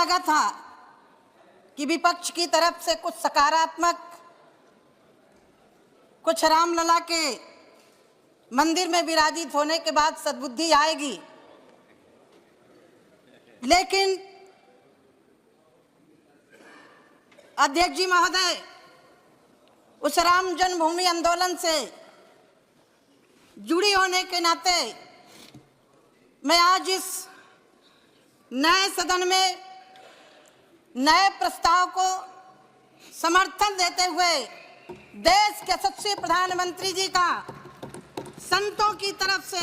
लगा था कि विपक्ष की तरफ से कुछ सकारात्मक, कुछ रामलला के मंदिर में विराजित होने के बाद सद्बुद्धि आएगी, लेकिन अध्यक्ष जी महोदय, उस राम जन्मभूमि आंदोलन से जुड़ी होने के नाते मैं आज इस नए सदन में नए प्रस्ताव को समर्थन देते हुए देश के यशस्वी प्रधानमंत्री जी का संतों की तरफ से,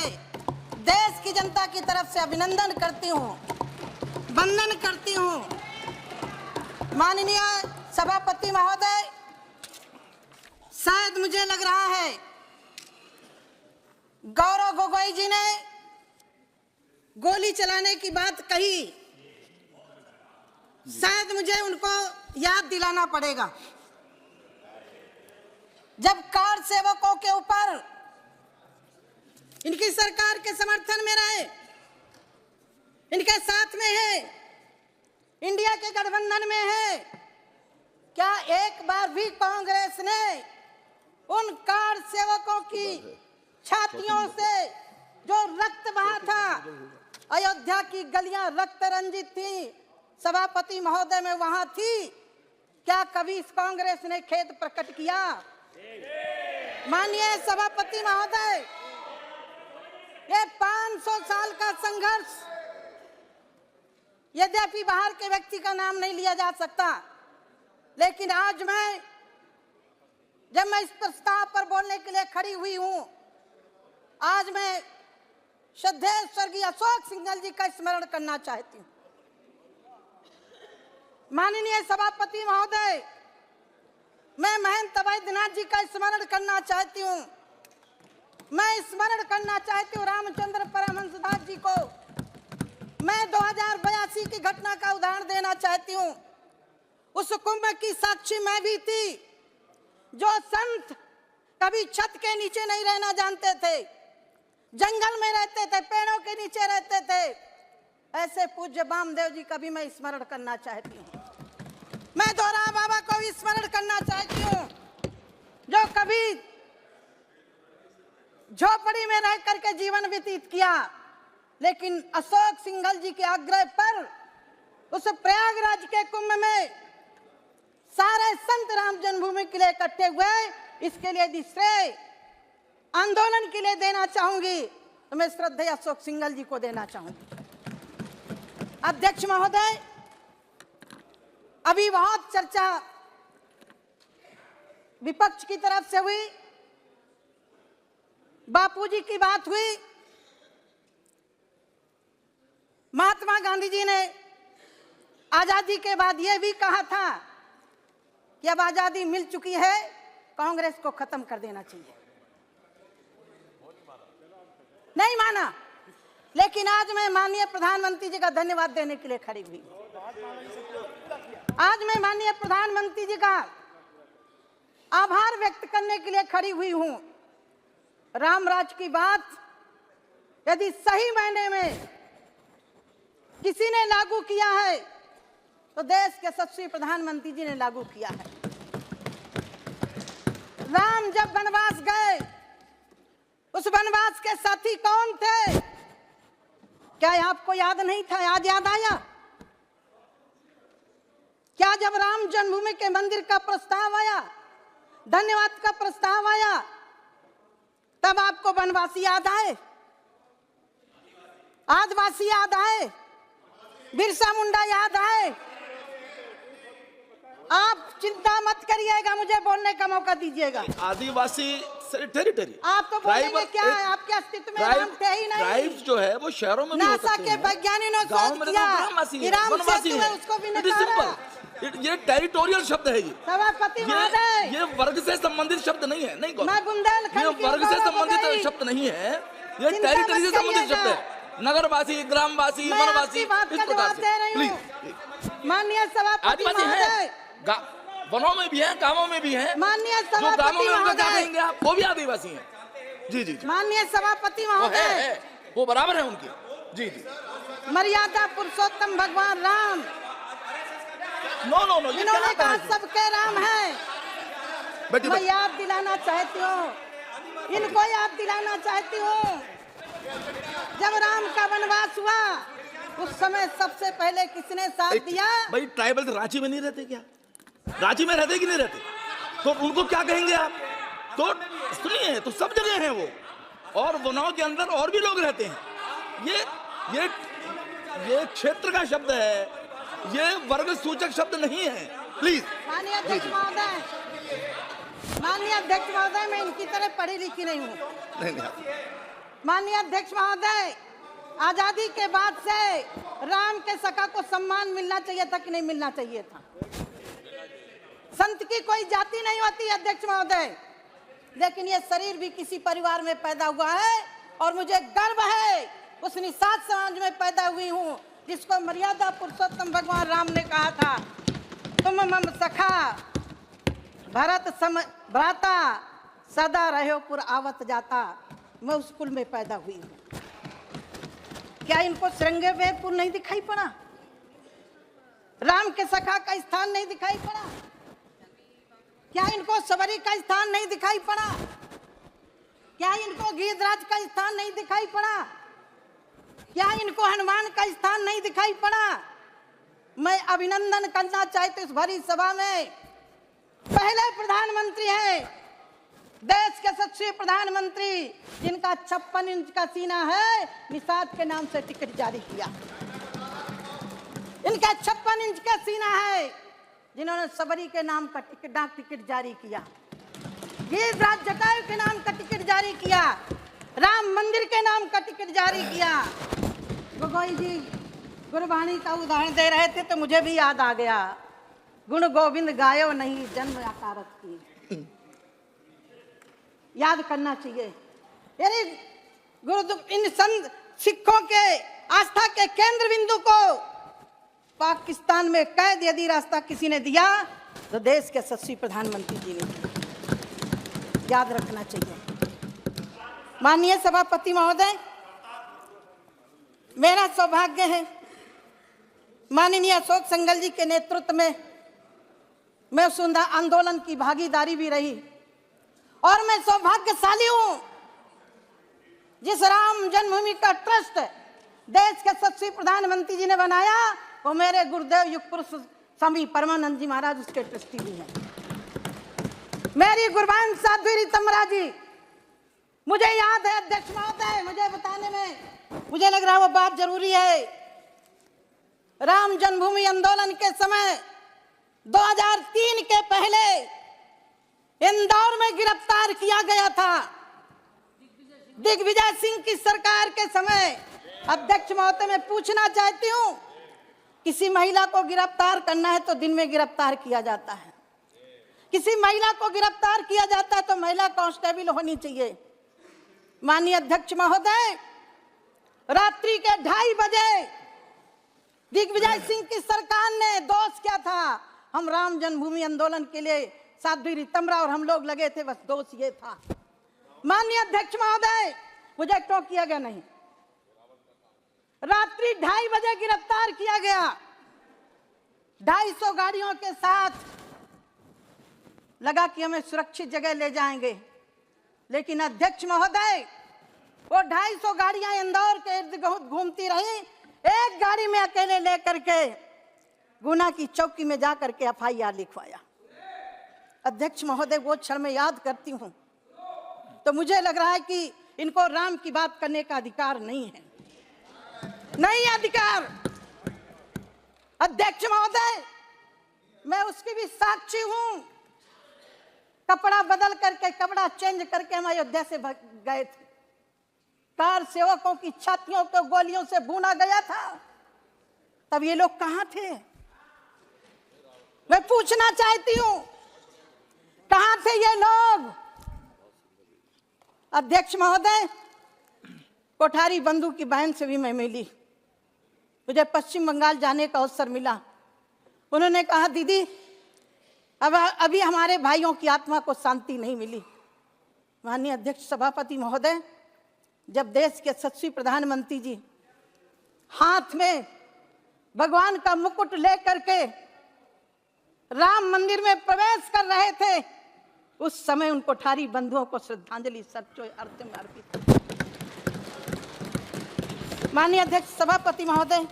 देश की जनता की तरफ से अभिनंदन करती हूँ, वंदन करती हूँ। माननीय सभापति महोदय, शायद मुझे लग रहा है गौरव गोगोई जी ने गोली चलाने की बात कही, शायद मुझे उनको याद दिलाना पड़ेगा। जब कार सेवकों के ऊपर इनकी सरकार के समर्थन में रहे, इनके साथ में है, इंडिया के गठबंधन में है, क्या एक बार भी कांग्रेस ने उन कार सेवकों की छातियों से जो रक्त बहा था, अयोध्या की गलियां रक्त रंजित थी, सभापति महोदय में वहां थी, क्या कभी इस कांग्रेस ने खेद प्रकट किया? माननीय सभापति महोदय, ये 500 साल का संघर्ष, यद्यपि बाहर के व्यक्ति का नाम नहीं लिया जा सकता, लेकिन आज जब मैं इस प्रस्ताव पर बोलने के लिए खड़ी हुई हूं, आज मैं श्रद्धेय स्वर्गीय अशोक सिंघल जी का स्मरण करना चाहती हूं। माननीय सभापति महोदय, मैं महंत वैद्यनाथ जी का स्मरण करना चाहती हूं। मैं स्मरण करना चाहती हूँ रामचंद्र परमहंसदास जी को। मैं 2082 की घटना का उदाहरण देना चाहती हूँ। उस कुंभ की साक्षी मैं भी थी, जो संत कभी छत के नीचे नहीं रहना जानते थे, जंगल में रहते थे, पेड़ों के नीचे रहते थे। ऐसे पूज्य वामदेव जी का भी मैं स्मरण करना चाहती हूँ। मैं दोरा बाबा को भी स्मरण करना चाहती हूँ, जो कभी झोपड़ी में रह करके जीवन व्यतीत किया, लेकिन अशोक सिंघल जी के आग्रह पर उस प्रयागराज के कुंभ में सारे संत राम जन्मभूमि के लिए इकट्ठे हुए। इसके लिए यदि श्रेय आंदोलन के लिए देना चाहूंगी तो मैं श्रद्धेय अशोक सिंघल जी को देना चाहूंगी। अध्यक्ष महोदय, अभी बहुत चर्चा विपक्ष की तरफ से हुई, बापूजी की बात हुई। महात्मा गांधी जी ने आजादी के बाद यह भी कहा था कि अब आजादी मिल चुकी है, कांग्रेस को खत्म कर देना चाहिए। नहीं माना, लेकिन आज मैं माननीय प्रधानमंत्री जी का धन्यवाद देने के लिए खड़ी हुई। आज मैं माननीय प्रधानमंत्री जी का आभार व्यक्त करने के लिए खड़ी हुई हूं। रामराज की बात यदि सही मायने में किसी ने लागू किया है तो देश के यशस्वी प्रधानमंत्री जी ने लागू किया है। राम जब वनवास गए, उस वनवास के साथी कौन थे? क्या आपको याद नहीं था? आज याद आया? क्या जब राम जन्मभूमि के मंदिर का प्रस्ताव आया, धन्यवाद का प्रस्ताव आया, तब आपको वनवासी याद आए, आदिवासी याद आए, बिरसा मुंडा याद आए? आप चिंता मत करिएगा, मुझे बोलने का मौका दीजिएगा। आदिवासी टेरिटरी आप तो बोलेंगे क्या है? आपके अस्तित्व में राम थे ही नहीं। ट्राइब्स जो है वो शहरों में भी हो सकते हैं। नासा के वैज्ञानिकों ने शोध किया कि राम सेतु है, उसको भी नकारा। ये टेरिटोरियल शब्द है। सभापति महोदय, ये वर्ग से संबंधित शब्द नहीं है। नहीं, मैं बुंदेलखंड ये वर्ग से संबंधित शब्द नहीं है, ये टेरिटरी से संबंधित शब्द है। नगरवासी, ग्रामवासी, वनवासी, इस प्रकार से। माननीय सभापति महोदय, वनों में भी हैं, गांवों में भी हैं। माननीय जो गांवों सभापति में उनका क्या महोदय, कहेंगे आप? वो भी आदिवासी हैं। जी जी। माननीय सभापति वो महोदय, वो बराबर है उनके। जी जी। मर्यादा पुरुषोत्तम भगवान राम नो नो नो, ये इन्होंने क्या कहा है? सबके राम हैं। बेटी मैं याद दिलाना चाहती हूँ, इनको याद दिलाना चाहती हूँ, जब राम का वनवास हुआ उस समय सबसे पहले किसने साथ दिया? भाई ट्राइबल रांची में नहीं रहते क्या? रांची में रहते कि नहीं रहते? तो उनको क्या कहेंगे आप? तो सुनिए, तो सब जगह हैं वो, और वनों के अंदर और भी लोग रहते हैं। ये क्षेत्र का शब्द है, ये वर्ग सूचक शब्द नहीं है। प्लीज। माननीय अध्यक्ष महोदय, माननीय अध्यक्ष महोदय, मैं इनकी तरह पढ़ी लिखी नहीं हूँ। नहीं। माननीय अध्यक्ष महोदय, आजादी के बाद से राम के सखा को सम्मान मिलना चाहिए था कि नहीं मिलना चाहिए था? संत की कोई जाति नहीं होती अध्यक्ष महोदय, लेकिन ये शरीर भी किसी परिवार में पैदा हुआ है और मुझे गर्व है उस निषाद समाज में पैदा हुई हूँ जिसको मर्यादा पुरुषोत्तम भगवान राम ने कहा था, तुम मम सखा भरत सम भ्राता सदा रहो पुर आवत जाता। मैं उस कुल में पैदा हुई हूँ। क्या इनको श्रृंगेरपुर नहीं दिखाई पड़ा? राम के सखा का स्थान नहीं दिखाई पड़ा? क्या इनको सबरी का स्थान नहीं दिखाई पड़ा? क्या इनको गिरिराज का स्थान नहीं दिखाई पड़ा? क्या इनको हनुमान का स्थान नहीं दिखाई पड़ा? मैं अभिनंदन करना चाहती हूँ इस भरी सभा में, पहले प्रधानमंत्री हैं, देश के सच्चे प्रधानमंत्री जिनका 56 इंच का सीना है, निषाद के नाम से टिकट जारी किया। इनका 56 इंच का सीना है, जिन्होंने सबरी के नाम का डाक टिकट जारी किया, गिरिराज जटायु के नाम का टिकट जारी किया, राम मंदिर के नाम का टिकट जारी किया। गोगोई जी गुरबाणी का उदाहरण दे रहे थे तो मुझे भी याद आ गया, गुण गोविंद गायो नहीं जन्म आकारत की। याद करना चाहिए। यानी गुरु इन संत सिखों के आस्था के केंद्र बिंदु को पाकिस्तान में कैद यदि रास्ता किसी ने दिया तो देश के यशस्वी प्रधानमंत्री जी ने दिया। याद रखना चाहिए। माननीय सभापति महोदय, मेरा सौभाग्य है माननीय अशोक संगल जी के नेतृत्व में मैं उस आंदोलन की भागीदारी भी रही, और मैं सौभाग्यशाली हूं जिस राम जन्मभूमि का ट्रस्ट देश के यशस्वी प्रधानमंत्री जी ने बनाया वो मेरे गुरुदेव युग पुरुष स्वामी परमानंद जी महाराज उसके ट्रस्टी भी हैं। मेरी गुरबान साध्वी रीतमरा जी, मुझे याद है अध्यक्ष महोदय, मुझे बताने में मुझे लग रहा है वो बात जरूरी है। राम जन्मभूमि आंदोलन के समय 2003 के पहले इंदौर में गिरफ्तार किया गया था दिग्विजय सिंह की सरकार के समय। अध्यक्ष महोदय, मैं पूछना चाहती हूं, किसी महिला को गिरफ्तार करना है तो दिन में गिरफ्तार किया जाता है, किसी महिला को गिरफ्तार किया जाता है तो महिला कांस्टेबल होनी चाहिए। माननीय अध्यक्ष महोदय, रात्रि के 2:30 बजे दिग्विजय सिंह की सरकार ने दोष क्या था, हम राम जन्मभूमि आंदोलन के लिए साध्वी रीतमरा और हम लोग लगे थे, बस दोष ये था। माननीय अध्यक्ष महोदय, मुझे टोकिया गया नहीं, रात्रि 2:30 बजे गिरफ्तार किया गया 250 गाड़ियों के साथ। लगा कि हमें सुरक्षित जगह ले जाएंगे, लेकिन अध्यक्ष महोदय वो 250 गाड़ियां इंदौर के इर्द गिर्द घूमती रही, एक गाड़ी में अकेले लेकर के गुना की चौकी में जाकर के FIR लिखवाया। अध्यक्ष महोदय, वो क्षण में याद करती हूं तो मुझे लग रहा है कि इनको राम की बात करने का अधिकार नहीं है, नहीं अधिकार। अध्यक्ष महोदय, मैं उसकी भी साक्षी हूं, कपड़ा बदल करके, कपड़ा चेंज करके हम अयोध्या से गए थे, कार सेवकों की छातियों को गोलियों से भूना गया था, तब ये लोग कहां थे? मैं पूछना चाहती हूं, कहां थे ये लोग? अध्यक्ष महोदय, कोठारी बंधु की बहन से भी मैं मिली, मुझे पश्चिम बंगाल जाने का अवसर मिला। उन्होंने कहा, दीदी अभी हमारे भाइयों की आत्मा को शांति नहीं मिली। माननीय अध्यक्ष सभापति महोदय, जब देश के यशस्वी प्रधानमंत्री जी हाथ में भगवान का मुकुट लेकर के राम मंदिर में प्रवेश कर रहे थे, उस समय उन कोठारी बंधुओं को श्रद्धांजलि सच्चो अर्थ में अर्पित। माननीय अध्यक्ष सभापति महोदय,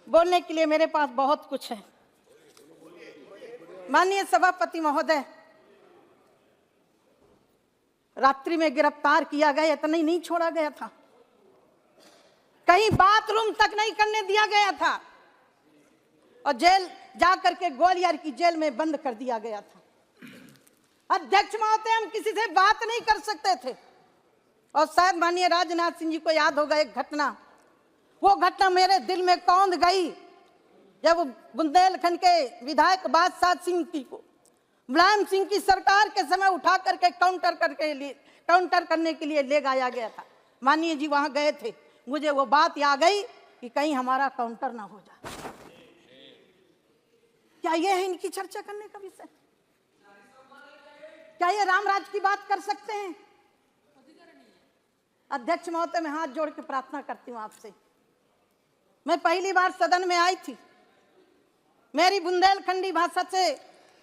बोलने के लिए मेरे पास बहुत कुछ है। माननीय सभापति महोदय, रात्रि में गिरफ्तार किया गया, इतना ही नहीं छोड़ा गया था, कहीं बाथरूम तक नहीं करने दिया गया था और जेल जाकर के ग्वालियर की जेल में बंद कर दिया गया था। अध्यक्ष महोदय, हम किसी से बात नहीं कर सकते थे और शायद माननीय राजनाथ सिंह जी को याद होगा एक घटना, वो घटना मेरे दिल में कौंध गई जब बुंदेलखंड के विधायक बादशाह सिंह को मुलायम सिंह की सरकार के समय उठा करके काउंटर करने के लिए ले जाया गया था। माननीय जी वहां गए थे, मुझे वो बात याद गई कि कहीं हमारा काउंटर ना हो जाए। क्या ये है इनकी चर्चा करने का विषय? क्या ये रामराज की बात कर सकते हैं? अध्यक्ष महोदय, मैं हाथ जोड़ के प्रार्थना करती हूं आपसे। मैं पहली बार सदन में आई थी, मेरी बुंदेलखंडी भाषा से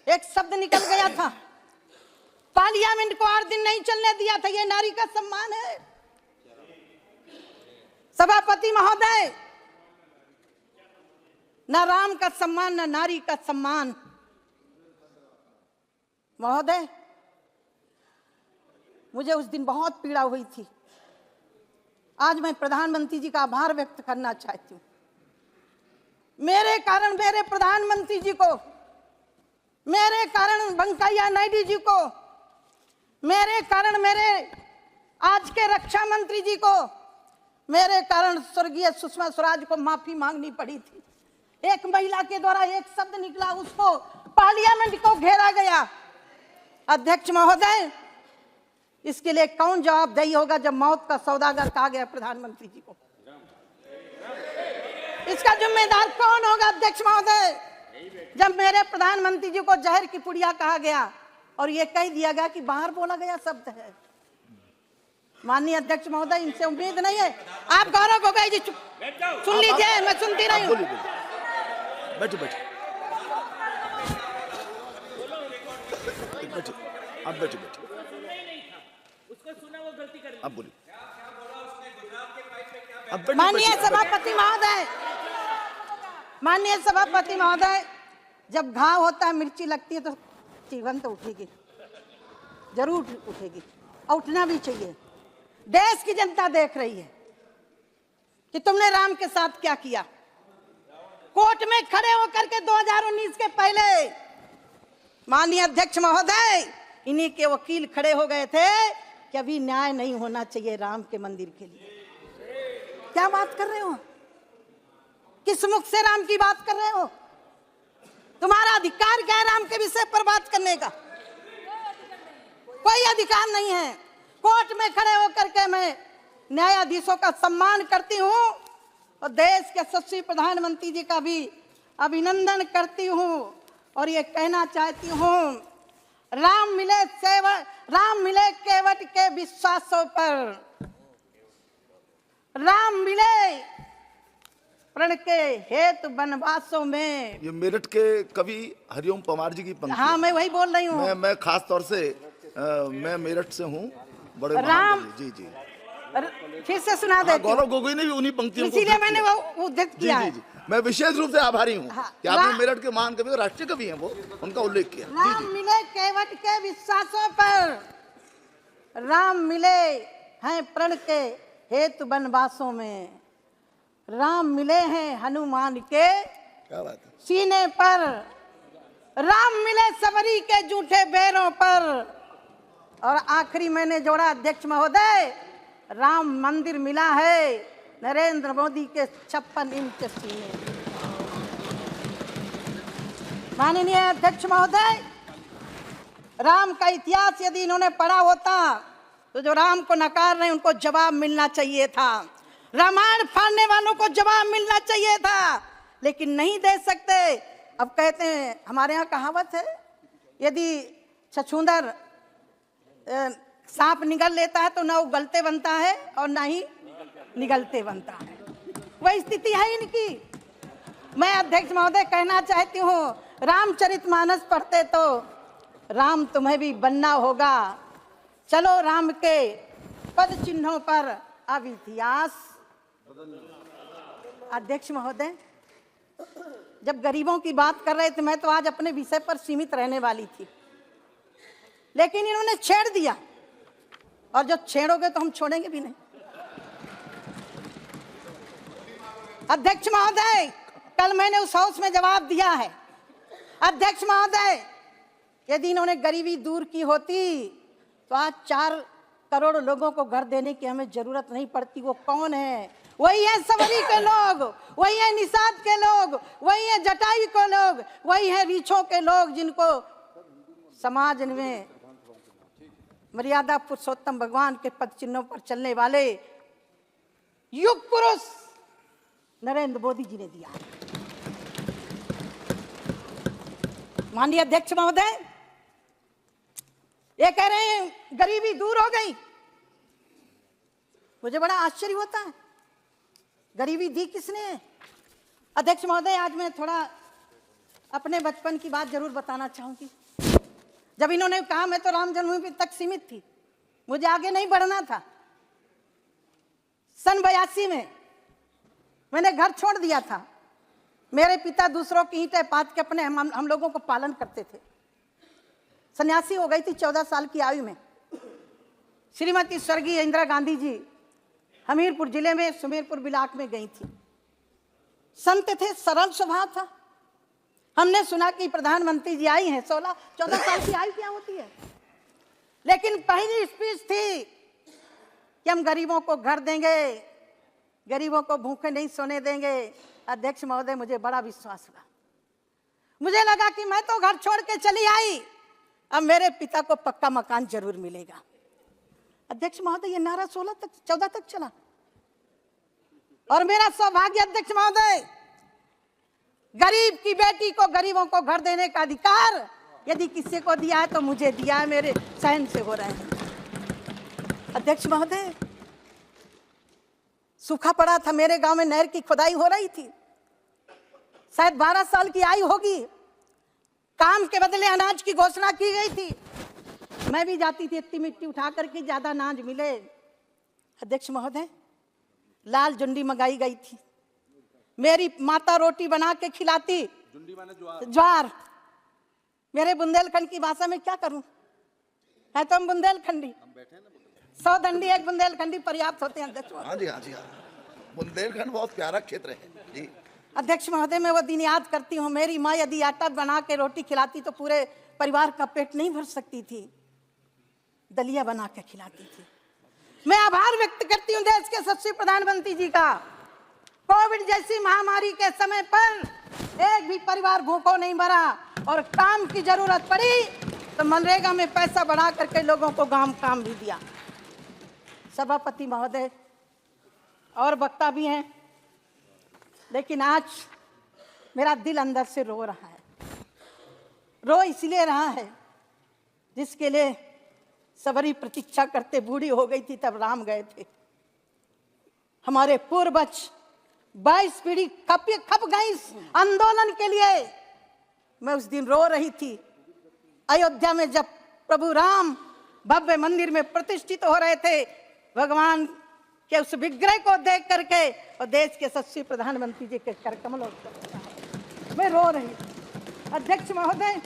एक शब्द निकल गया था, पार्लियामेंट को 8 दिन नहीं चलने दिया था। ये नारी का सम्मान है। सभापति महोदय, न राम का सम्मान न नारी का सम्मान। महोदय, मुझे उस दिन बहुत पीड़ा हुई थी। आज मैं प्रधानमंत्री जी का आभार व्यक्त करना चाहती हूं। मेरे कारण मेरे प्रधानमंत्री जी को, मेरे कारण वेंकैया नायडू जी को, मेरे कारण मेरे आज के रक्षा मंत्री जी को, मेरे कारण स्वर्गीय सुषमा स्वराज को माफी मांगनी पड़ी थी। एक महिला के द्वारा एक शब्द निकला, उसको पार्लियामेंट को घेरा गया। अध्यक्ष महोदय, इसके लिए कौन जवाबदेही होगा जब मौत का सौदागर कहा गया प्रधानमंत्री जी को? इसका जिम्मेदार कौन होगा अध्यक्ष महोदय? जब मेरे प्रधानमंत्री जी को जहर की पुड़िया कहा गया और ये कह दिया गया कि बाहर बोला गया शब्द है। माननीय अध्यक्ष महोदय, इनसे उम्मीद नहीं है। आप गौरव गोगोई जी सुन लीजिए, मैं सुनती रही हूँ। बैठो बैठो, आप बैठो बैठो, आप बोलिए। माननीय सभापति महोदय, माननीय सभापति महोदय, जब घाव होता है, मिर्ची लगती है तो जीवन तो उठेगी, जरूर उठेगी और उठना भी चाहिए। देश की जनता देख रही है कि तुमने राम के साथ क्या किया। कोर्ट में खड़े होकर के 2019 के पहले माननीय अध्यक्ष महोदय, इन्हीं के वकील खड़े हो गए थे कि अभी न्याय नहीं होना चाहिए राम के मंदिर के लिए। क्या बात कर रहे हो? किस मुख से राम की बात कर रहे हो? तुम्हारा अधिकार क्या है राम के विषय पर बात करने का? कोई अधिकार नहीं है। कोर्ट में खड़े होकर के मैं न्यायाधीशों का सम्मान करती हूँ और देश के यशस्वी प्रधानमंत्री जी का भी अभिनंदन करती हूँ और ये कहना चाहती हूँ, राम मिले केवट के विश्वासों पर, राम मिले प्रण के हेतु वनवासों में। ये मेरठ के कवि हरिओम पवार जी की पंक्ति। हाँ, मैं वही बोल रही हूँ। मैं खास तौर से मैं मेरठ से हूँ, बड़े राम जी जी फिर से सुना देती हूँ। गौरव गोगोई ने भी उन्हीं पंक्तियों को, इसीलिए मैंने वो उद्धृत किया है। जी, मैं विशेष रूप से आभारी हूँ कि आपने मेरठ के महान कवि, राष्ट्रीय कवि हैं वो, उनका उल्लेख किया। राम मिले केवट के विश्वासों पर, राम मिले हैं प्रण के हेतु वनवासों में, राम मिले हैं हनुमान के क्या बात है सीने पर, राम मिले सबरी के जूठे बैरों पर। और आखिरी मैंने जोड़ा अध्यक्ष महोदय, राम मंदिर मिला है नरेंद्र मोदी के 56 इंच सीने। माननीय अध्यक्ष महोदय, राम का इतिहास यदि इन्होंने पढ़ा होता तो जो राम को नकार रहे उनको जवाब मिलना चाहिए था। रामायण फाड़ने वालों को जवाब मिलना चाहिए था, लेकिन नहीं दे सकते। अब कहते हैं, हमारे यहाँ कहावत है, यदि छछूंदर सांप निगल लेता है तो ना उगलते बनता है और ना ही निगलते बनता है। वही स्थिति है इनकी। मैं अध्यक्ष महोदय कहना चाहती हूँ, रामचरितमानस पढ़ते तो राम तुम्हें भी बनना होगा। चलो राम के पद चिन्हों पर अब इतिहास। अध्यक्ष महोदय, जब गरीबों की बात कर रहे थे, मैं तो आज अपने विषय पर सीमित रहने वाली थी, लेकिन इन्होंने छेड़ दिया, और जब छेड़ोगे तो हम छोड़ेंगे भी नहीं। अध्यक्ष महोदय, कल मैंने उस हाउस में जवाब दिया है। अध्यक्ष महोदय, यदि इन्होंने गरीबी दूर की होती तो आज 4 करोड़ लोगों को घर देने की हमें जरूरत नहीं पड़ती। वो कौन है? वही है सवरी के लोग, वही है निषाद के लोग, वही है जटाई के लोग, वही है रीछों के लोग, जिनको समाज में मर्यादा पुरुषोत्तम भगवान के पद चिन्हों पर चलने वाले युग पुरुष नरेंद्र मोदी जी ने दिया। माननीय अध्यक्ष महोदय, ये कह रहे हैं गरीबी दूर हो गई। मुझे बड़ा आश्चर्य होता है, गरीबी दी किसने है? अध्यक्ष महोदय, आज मैं थोड़ा अपने बचपन की बात जरूर बताना चाहूंगी। जब इन्होंने कहा मैं तो राम जन्मभूमि तक सीमित थी, मुझे आगे नहीं बढ़ना था। सन 82 में मैंने घर छोड़ दिया था। मेरे पिता दूसरों की ईंटें पाथ के अपने हम लोगों को पालन करते थे। सन्यासी हो गई थी 14 साल की आयु में। श्रीमती स्वर्गीय इंदिरा गांधी जी हमीरपुर जिले में सुमेरपुर ब्लॉक में गई थी। संत थे, सरल स्वभाव था। हमने सुना कि प्रधानमंत्री जी आई हैं, 14 साल की आयु क्या होती है, लेकिन पहली स्पीच थी कि हम गरीबों को घर देंगे, गरीबों को भूखे नहीं सोने देंगे। अध्यक्ष महोदय, मुझे बड़ा विश्वास हुआ। मुझे लगा कि मैं तो घर छोड़ के चली आई, अब मेरे पिता को पक्का मकान जरूर मिलेगा। अध्यक्ष महोदय, ये नारा 14 तक चला, और मेरा सौभाग्य अध्यक्ष महोदय, गरीब की बेटी को, गरीबों को घर देने का अधिकार यदि किसी को दिया है तो मुझे दिया है। मेरे सहन से हो रहे हैं। अध्यक्ष महोदय, सूखा पड़ा था मेरे गांव में, नहर की खुदाई हो रही थी। शायद 12 साल की आयु होगी। काम के बदले अनाज की घोषणा की गई थी। मैं भी जाती थी इतनी मिट्टी उठा करके, ज्यादा अनाज मिले। अध्यक्ष महोदय, लाल जुंडी मंगाई गई थी। मेरी माता रोटी बना के खिलाती, जुंडी माने ज्वार। मेरे बुंदेलखंड की भाषा में क्या करूं, है तो हम बुंदेलखंडी। 100 दंडी एक बुंदेलखंडी पर्याप्त होते हैं। अध्यक्ष, हाँ जी, हाँ जी, हाँ। बुंदेलखंड बहुत प्यारा क्षेत्र है जी। अध्यक्ष महोदय, मैं वो दिन याद करती हूँ। मेरी माँ यदि आटा बना के रोटी खिलाती तो पूरे परिवार का पेट नहीं भर सकती थी, दलिया बना के खिलाती थी। मैं आभार व्यक्त करती हूँ देश के यशस्वी प्रधानमंत्री जी का। कोविड जैसी महामारी के समय पर एक भी परिवार भूखों नहीं मरा, और काम की जरूरत पड़ी तो मनरेगा में पैसा बढ़ा करके लोगों को काम भी दिया। सभापति महोदय और वक्ता भी हैं, लेकिन आज मेरा दिल अंदर से रो रहा है। रो इसलिए रहा है जिसके लिए सबरी प्रतीक्षा करते बूढ़ी हो गई थी तब राम गए थे। हमारे पूर्वज 22 पीढ़ी खप गई इस आंदोलन के लिए। मैं उस दिन रो रही थी अयोध्या में, जब प्रभु राम भव्य मंदिर में प्रतिष्ठित हो रहे थे, भगवान के उस विग्रह को देख करके, और देश के यशस्वी प्रधानमंत्री जी के कर कमलों मैं रो रही। अध्यक्ष महोदय,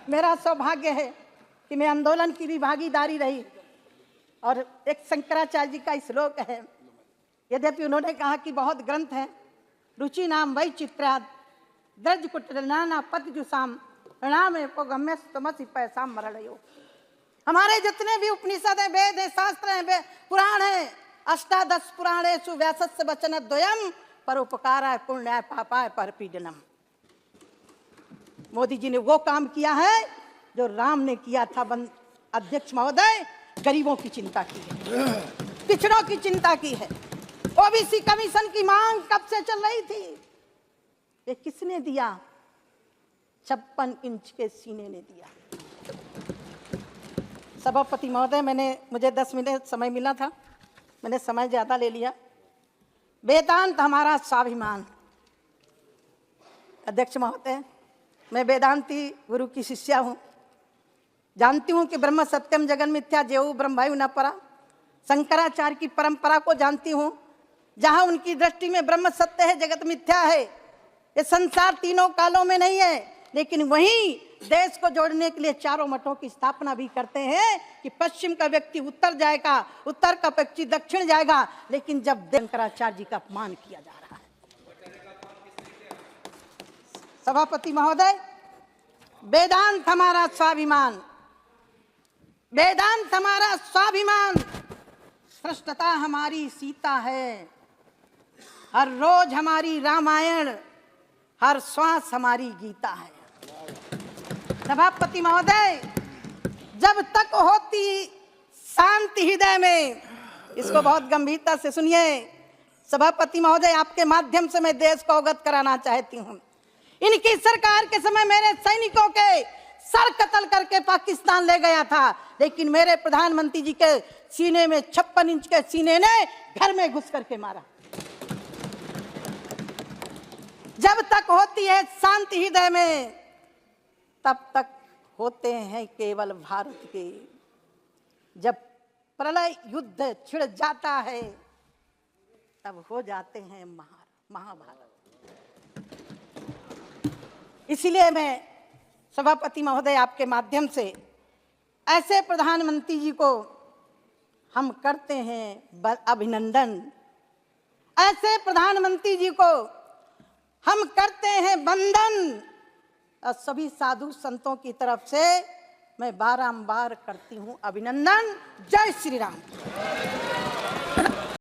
मेरा सौभाग्य है कि मैं आंदोलन की भी भागीदारी रही। और एक शंकराचार्य जी का श्लोक है, यद्यपि उन्होंने कहा कि बहुत ग्रंथ हैं, रुचि नाम वै चित्राद द्रज कुटनाना पतजुसाम प्रणाम गम्य तमसी पैसाम मरणयो। हमारे जितने भी उपनिषद हैं, वेद हैं, शास्त्र हैं, पुराण हैं, अष्टादश पुराणेषु व्यासस्य वचन द्वयम परोपकाराय पुण्याय पापाय परपीडनम। मोदी जी ने वो काम किया है जो राम ने किया था। अध्यक्ष महोदय, गरीबों की चिंता की है, पिछड़ों की चिंता की है। ओबीसी कमीशन की मांग कब से चल रही थी, ये किसने दिया? 56 इंच के सीने ने दिया। सभापति महोदय, मुझे 10 मिनट समय मिला था, मैंने समय ज्यादा ले लिया। वेदांत हमारा स्वाभिमान। अध्यक्ष महोदय, मैं वेदांती गुरु की शिष्या हूँ। जानती हूँ कि ब्रह्म सत्यम जगन मिथ्या जेऊ ब्रह्मायु न परा। शंकराचार्य की परंपरा को जानती हूँ, जहाँ उनकी दृष्टि में ब्रह्म सत्य है, जगत मिथ्या है। ये संसार तीनों कालों में नहीं है, लेकिन वहीं देश को जोड़ने के लिए चारों मठों की स्थापना भी करते हैं कि पश्चिम का व्यक्ति उत्तर जाएगा, उत्तर का व्यक्ति दक्षिण जाएगा। लेकिन जब शंकराचार्य जी का अपमान किया जा रहा है, सभापति महोदय, वेदांत हमारा स्वाभिमान, वेदांत हमारा स्वाभिमान, श्रेष्ठता हमारी सीता है, हर रोज हमारी रामायण, हर श्वास हमारी गीता है। सभापति महोदय, जब तक होती शांति हृदय में, इसको बहुत गंभीरता से सुनिए सभापति महोदय, आपके माध्यम से मैं देश को अवगत कराना चाहती हूँ। इनकी सरकार के समय मेरे सैनिकों के सर कत्ल करके पाकिस्तान ले गया था, लेकिन मेरे प्रधानमंत्री जी के सीने में 56 इंच के सीने ने घर में घुस करके मारा। जब तक होती है शांति हृदय में, तब तक होते हैं केवल भारत के। जब प्रलय युद्ध छिड़ जाता है, तब हो जाते हैं महाभारत। इसलिए मैं सभापति महोदय आपके माध्यम से ऐसे प्रधानमंत्री जी को हम करते हैं अभिनंदन, ऐसे प्रधानमंत्री जी को हम करते हैं वंदन। और सभी साधु संतों की तरफ से मैं बारंबार करती हूं अभिनंदन। जय श्री राम।